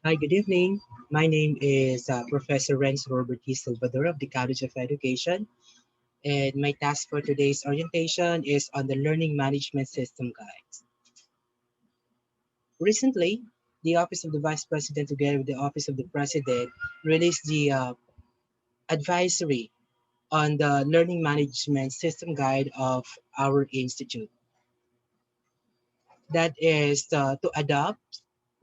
Hi, good evening. My name is Professor Renz Robert E. Salvador of the College of Education, and my task for today's orientation is on the Learning Management System Guides. Recently, the Office of the Vice President, together with the Office of the President, released the advisory on the Learning Management System Guide of our institute. That is to adopt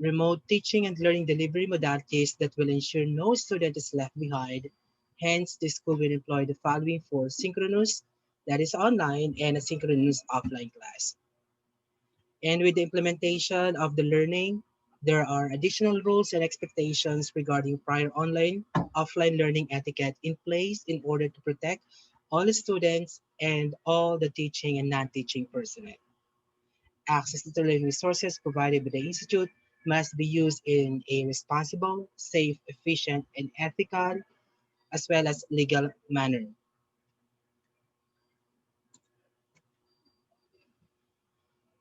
remote teaching and learning delivery modalities that will ensure no student is left behind. Hence, the school will employ the following for synchronous, that is online, and asynchronous offline class. And with the implementation of the learning, there are additional rules and expectations regarding prior online, offline learning etiquette in place in order to protect all the students and all the teaching and non-teaching personnel. Access to the learning resources provided by the Institute must be used in a responsible, safe, efficient, and ethical, as well as legal manner.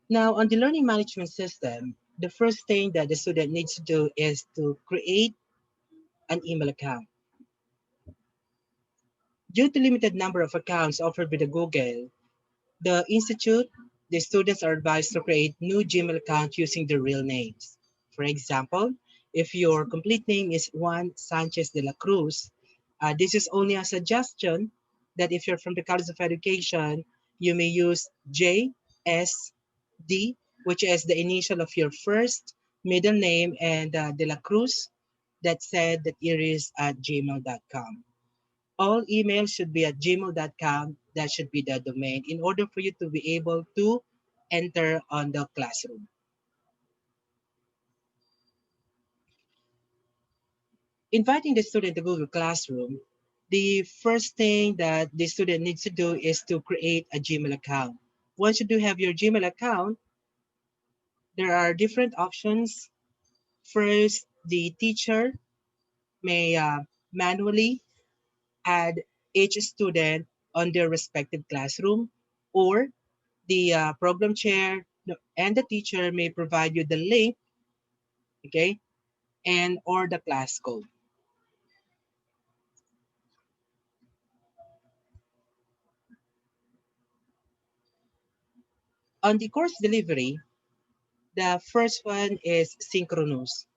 Now, on the learning management system, the first thing that the student needs to do is to create an email account. Due to limited number of accounts offered by the Google, the Institute, the students are advised to create new Gmail account using their real names. For example, if your complete name is Juan Sanchez de la Cruz, this is only a suggestion that if you're from the College of Education, you may use JSD, which is the initial of your first middle name, and de la Cruz, that said that it is at gmail.com. All emails should be at gmail.com. That should be the domain in order for you to be able to enter on the classroom. Inviting the student to Google Classroom, the first thing that the student needs to do is to create a Gmail account. Once you do have your Gmail account, there are different options. First, the teacher may manually add each student on their respective classroom, or the program chair and the teacher may provide you the link, okay, and or the class code. On the course delivery, the first one is synchronous.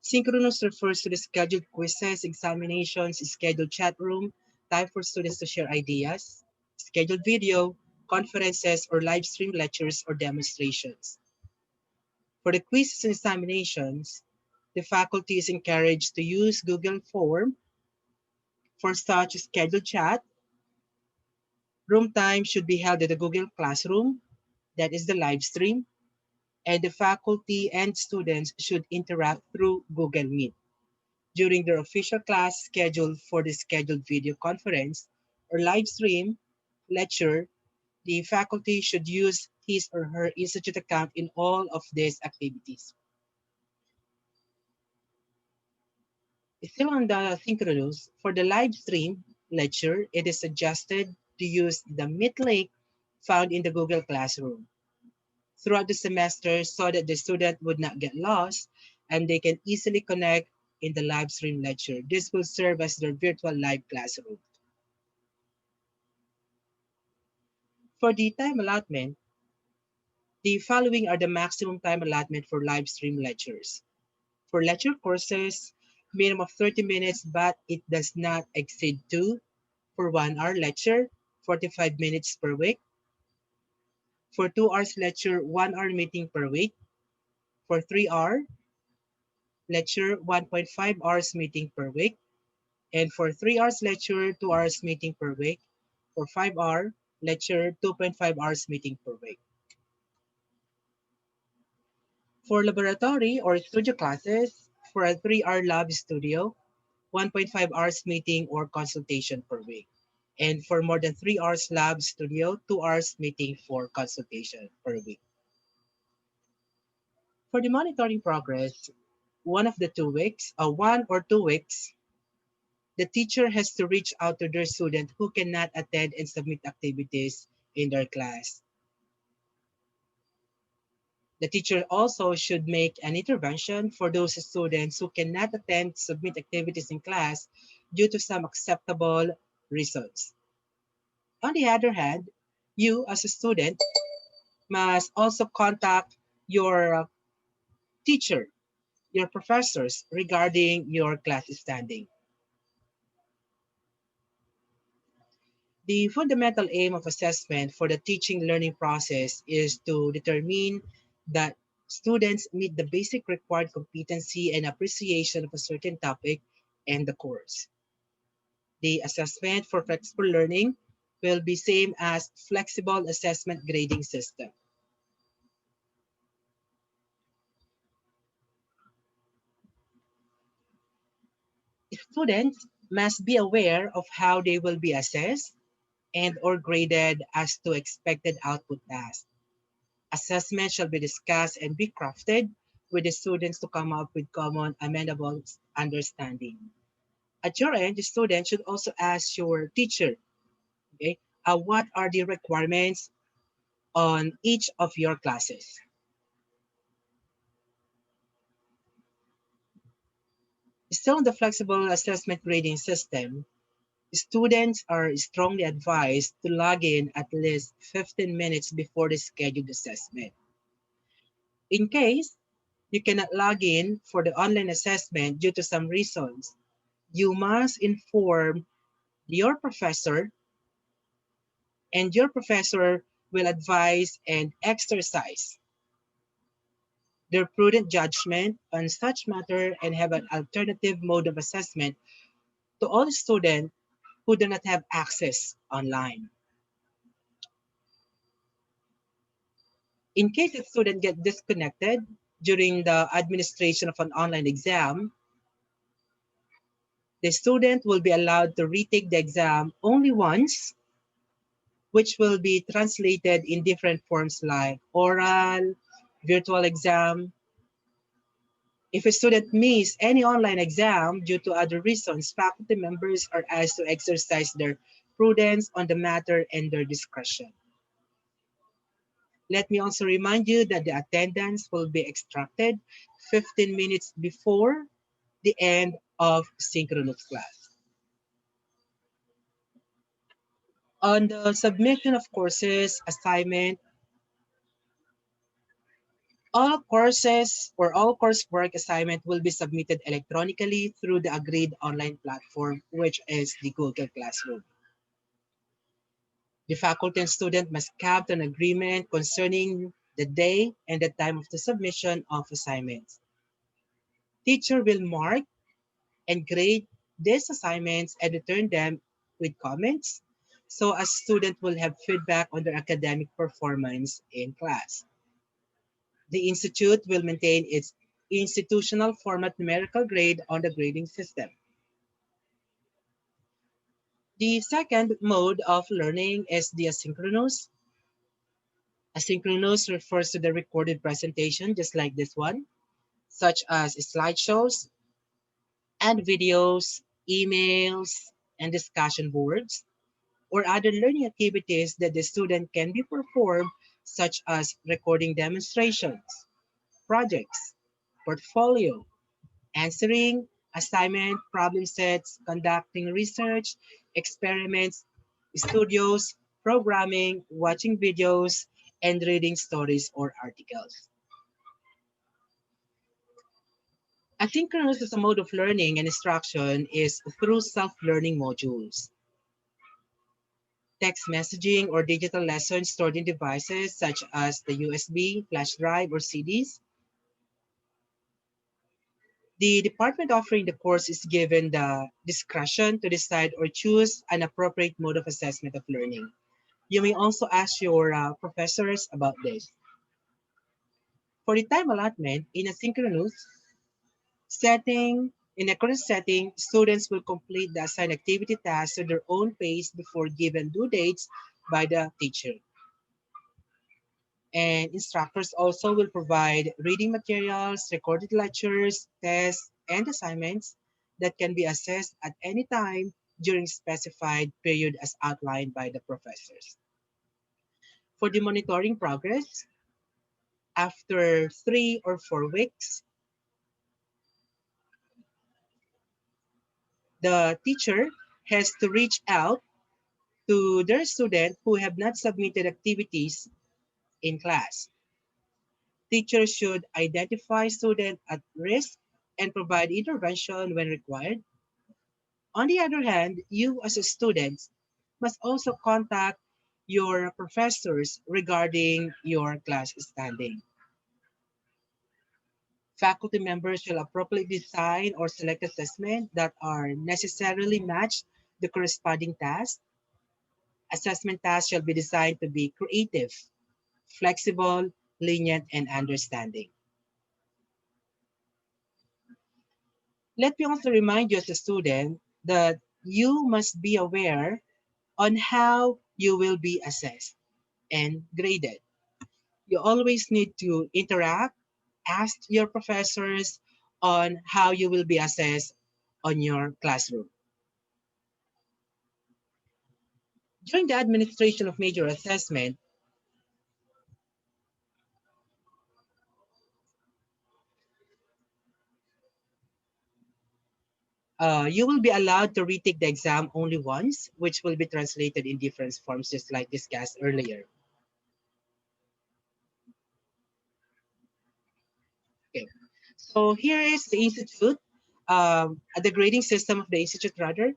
Synchronous refers to the scheduled quizzes, examinations, scheduled chat room, time for students to share ideas, scheduled video, conferences, or live stream lectures or demonstrations. For the quizzes and examinations, the faculty is encouraged to use Google Form for such scheduled chat. Room time should be held at the Google Classroom, that is the live stream, and the faculty and students should interact through Google Meet. During their official class scheduled for the scheduled video conference or live stream lecture, the faculty should use his or her institute account in all of these activities. Still on the synchronous, for the live stream lecture, it is suggested to use the Meet link found in the Google Classroom throughout the semester so that the student would not get lost and they can easily connect in the live stream lecture. This will serve as their virtual live classroom. For the time allotment, the following are the maximum time allotment for live stream lectures. For lecture courses, minimum of 30 minutes, but it does not exceed 2. For 1 hour lecture, 45 minutes per week. For 2 hours lecture, 1 hour meeting per week. For 3 hour lecture, 1.5 hours meeting per week. And for 3 hours lecture, 2 hours meeting per week. For 5 hour lecture, 2.5 hours meeting per week. For laboratory or studio classes, for a 3 hour lab studio, 1.5 hours meeting or consultation per week. And for more than 3 hours lab studio, 2 hours meeting for consultation per week. For the monitoring progress, 1 or 2 weeks, the teacher has to reach out to their student who cannot attend and submit activities in their class. The teacher also should make an intervention for those students who cannot attend to submit activities in class due to some acceptable reasons. On the other hand, you as a student must also contact your teacher, your professors regarding your class standing. The fundamental aim of assessment for the teaching learning process is to determine that students meet the basic required competency and appreciation of a certain topic and the course. The assessment for flexible learning will be same as flexible assessment grading system. Students must be aware of how they will be assessed and or graded as to expected output tasks. Assessment shall be discussed and be crafted with the students to come up with common amenable understanding. At your end, the student should also ask your teacher, okay, what are the requirements on each of your classes. Still in the flexible assessment grading system, students are strongly advised to log in at least 15 minutes before the scheduled assessment. In case you cannot log in for the online assessment due to some reasons, you must inform your professor, and your professor will advise and exercise their prudent judgment on such matter and have an alternative mode of assessment to all students who do not have access online. In case a student get disconnected during the administration of an online exam, the student will be allowed to retake the exam only once, which will be translated in different forms like oral, virtual exam. If a student misses any online exam due to other reasons, faculty members are asked to exercise their prudence on the matter and their discretion. Let me also remind you that the attendance will be extracted 15 minutes before the end of synchronous class. On the submission of courses, assignment, all courses or all coursework assignment will be submitted electronically through the agreed online platform, which is the Google Classroom. The faculty and student must come to an agreement concerning the day and the time of the submission of assignments. Teacher will mark and grade these assignments and return them with comments so a student will have feedback on their academic performance in class. The institute will maintain its institutional format numerical grade on the grading system. The second mode of learning is the asynchronous. Asynchronous refers to the recorded presentation, just like this one, such as slideshows and videos, emails, and discussion boards, or other learning activities that the student can be performed, such as recording demonstrations, projects, portfolio, answering assignment problem sets, conducting research, experiments, studios, programming, watching videos, and reading stories or articles. Asynchronous as a mode of learning and instruction is through self-learning modules. Text messaging or digital lessons stored in devices such as the USB, flash drive, or CDs. The department offering the course is given the discretion to decide or choose an appropriate mode of assessment of learning. You may also ask your professors about this. For the time allotment, in a current setting, students will complete the assigned activity tasks at their own pace before given due dates by the teacher. And instructors also will provide reading materials, recorded lectures, tests, and assignments that can be assessed at any time during specified period as outlined by the professors. For the monitoring progress, After 3 or 4 weeks, the teacher has to reach out to their student who have not submitted activities in class. Teachers should identify students at risk and provide intervention when required. On the other hand, you as a student must also contact your professors regarding your class standing. Faculty members shall appropriately design or select assessment that are necessarily matched the corresponding task. Assessment tasks shall be designed to be creative, flexible, lenient, and understanding. Let me also remind you as a student that you must be aware on how you will be assessed and graded. You always need to interact, ask your professors on how you will be assessed on your classroom. During the administration of major assessment, you will be allowed to retake the exam only once, which will be translated in different forms, just like discussed earlier. Okay. So here is the institute, the grading system of the institute rather.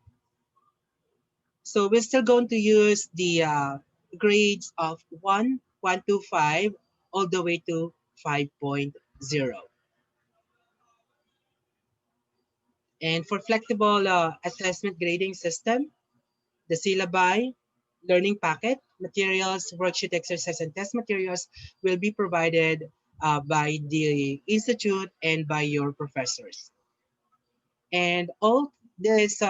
So we're still going to use the grades of 1 to 5, all the way to 5.0. And for flexible assessment grading system, the syllabi, learning packet, materials, worksheet exercise, and test materials will be provided by the institute and by your professors. And all this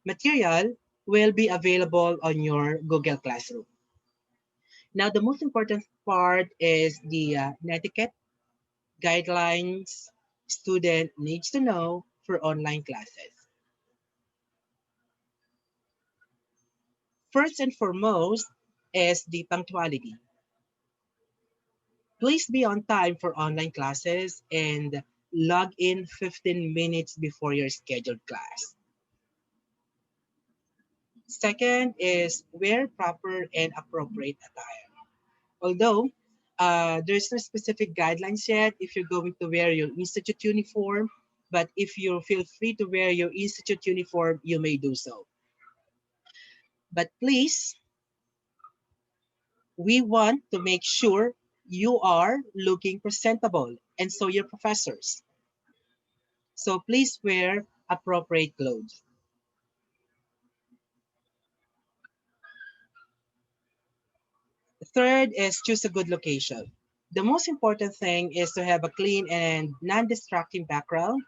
material will be available on your Google Classroom. Now, the most important part is the etiquette guidelines student needs to know for online classes. First and foremost is the punctuality. Please be on time for online classes and log in 15 minutes before your scheduled class. Second is wear proper and appropriate attire. Although there's no specific guidelines yet if you're going to wear your institute uniform, but if you feel free to wear your institute uniform, you may do so. But please, we want to make sure you are looking presentable, and so your professors. So please wear appropriate clothes. Third is choose a good location. The most important thing is to have a clean and non-distracting background.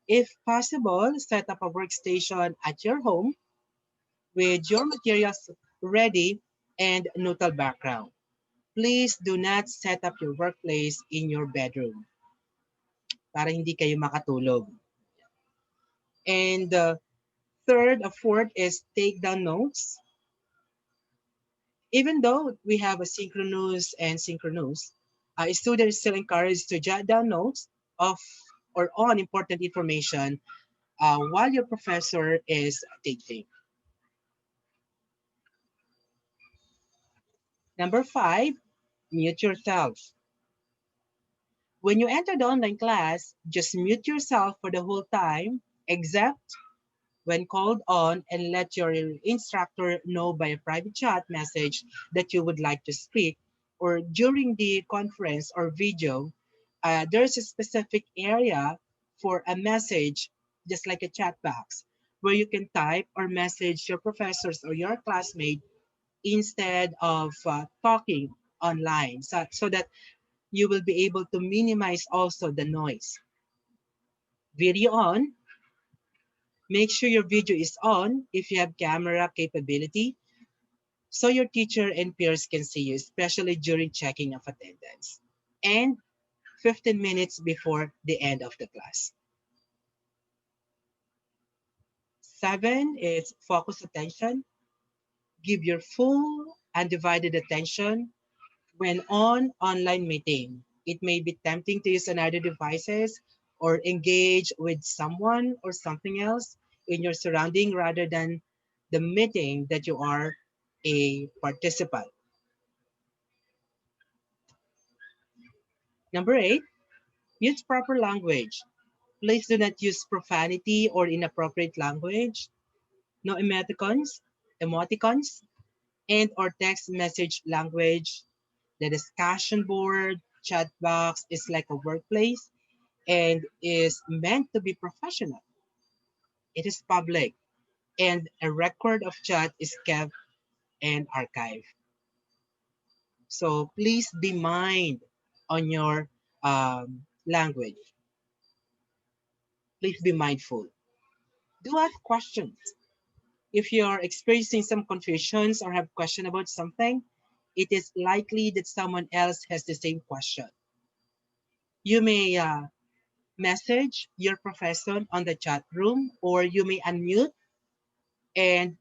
If possible, set up a workstation at your home with your materials ready and neutral background. Please do not set up your workplace in your bedroom para hindi kayo makatulog. And third or fourth is take down notes. Even though we have a synchronous and synchronous, students still encouraged to jot down notes of or on important information while your professor is teaching. Number five, mute yourself. When you enter the online class, just mute yourself for the whole time, except when called on, and let your instructor know by a private chat message that you would like to speak, or during the conference or video, there's a specific area for a message, just like a chat box, where you can type or message your professors or your classmate instead of talking online, so that you will be able to minimize also the noise. Video on. Make sure your video is on if you have camera capability so your teacher and peers can see you, especially during checking of attendance. And 15 minutes before the end of the class. Seven is focus attention. Give your full undivided attention When on online meeting, it may be tempting to use another devices or engage with someone or something else in your surrounding rather than the meeting that you are a participant. Number eight, use proper language. Please do not use profanity or inappropriate language. No emoticons, and or text message language. The discussion board, chat box is like a workplace and is meant to be professional. It is public, and a record of chat is kept and archived. So please be mind on your language. Please be mindful. Do ask questions. If you're experiencing some confusions or have question about something, it is likely that someone else has the same question. You may message your professor on the chat room, or you may unmute and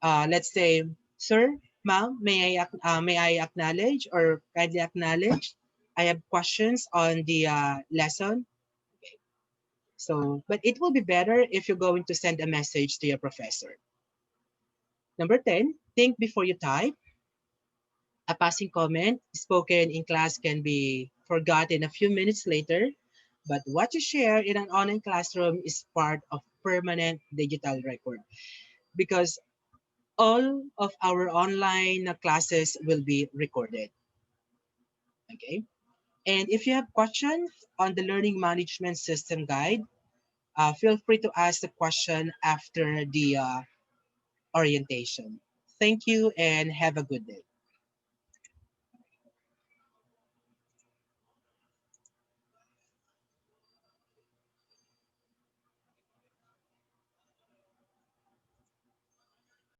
let's say, "Sir, ma'am, may I acknowledge or kindly acknowledge? I have questions on the lesson." So, but it will be better if you're going to send a message to your professor. Number 10, think before you type. A passing comment spoken in class can be forgotten a few minutes later, but what you share in an online classroom is part of permanent digital record because all of our online classes will be recorded. Okay. And if you have questions on the Learning Management System Guide, feel free to ask the question after the orientation. Thank you and have a good day.